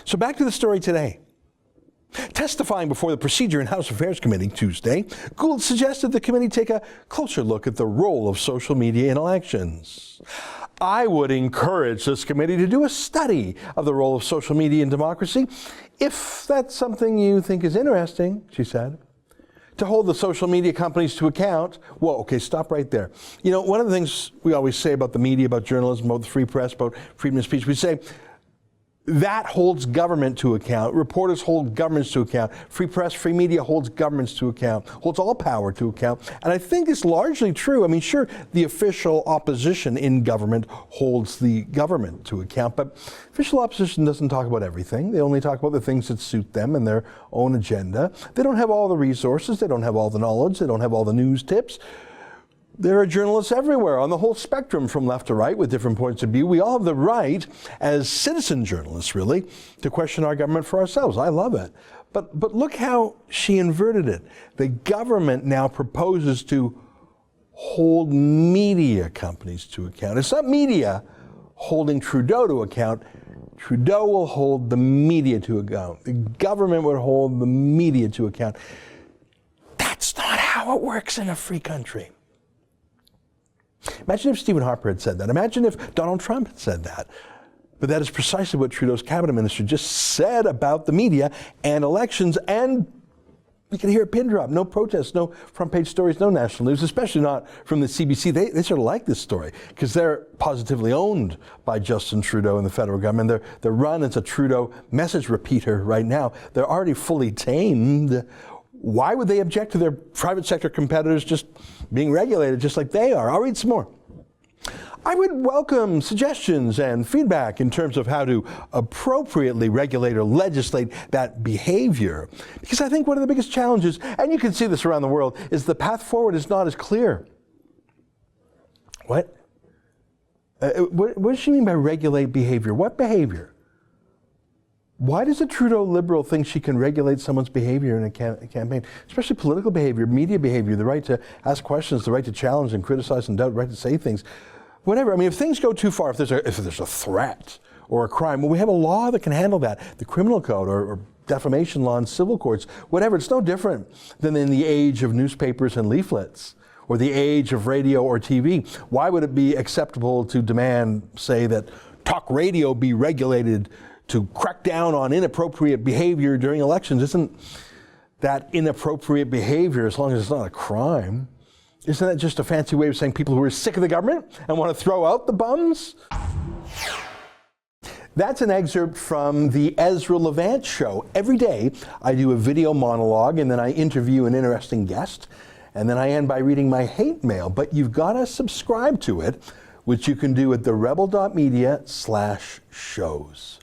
So back to the story today. Testifying before the Procedure and House Affairs Committee Tuesday, Gould suggested the committee take a closer look at the role of social media in elections. I would encourage this committee to do a study of the role of social media in democracy, if that's something you think is interesting, she said. To hold the social media companies to account. Whoa, okay, stop right there. You know, one of the things we always say about the media, about journalism, about the free press, about freedom of speech, we say that holds government to account. Reporters hold governments to account. Free press, free media holds governments to account, holds all power to account. And I think it's largely true. I mean, sure, the official opposition in government holds the government to account, but official opposition doesn't talk about everything. They only talk about the things that suit them and their own agenda. They don't have all the resources. They don't have all the knowledge. They don't have all the news tips. There are journalists everywhere on the whole spectrum from left to right with different points of view. We all have the right as citizen journalists, really, to question our government for ourselves. I love it. But look how she inverted it. The government now proposes to hold media companies to account. It's not media holding Trudeau to account. Trudeau will hold the media to account. The government would hold the media to account. That's not how it works in a free country. Imagine if Stephen Harper had said that. Imagine if Donald Trump had said that. But that is precisely what Trudeau's cabinet minister just said about the media and elections, and you can hear a pin drop. No protests, no front page stories, no national news, especially not from the CBC. They sort of like this story because they're positively owned by Justin Trudeau and the federal government. They're run as a Trudeau message repeater right now. They're already fully tamed. Why would they object to their private sector competitors just being regulated just like they are? I'll read some more. I would welcome suggestions and feedback in terms of how to appropriately regulate or legislate that behavior. Because I think one of the biggest challenges, and you can see this around the world, is the path forward is not as clear. What? What does she mean by regulate behavior? What behavior? Why does a Trudeau Liberal think she can regulate someone's behavior in a campaign, especially political behavior, media behavior, the right to ask questions, the right to challenge and criticize and doubt, the right to say things, whatever. I mean, if things go too far, if there's a threat or a crime, well, we have a law that can handle that, the criminal code or defamation law in civil courts, whatever. It's no different than in the age of newspapers and leaflets or the age of radio or TV. Why would it be acceptable to demand, say, that talk radio be regulated to crack down on inappropriate behavior during elections? Isn't that inappropriate behavior, as long as it's not a crime, isn't that just a fancy way of saying people who are sick of the government and want to throw out the bums? That's an excerpt from the Ezra Levant show. Every day I do a video monologue and then I interview an interesting guest, and then I end by reading my hate mail. But you've got to subscribe to it, which you can do at therebel.media/shows.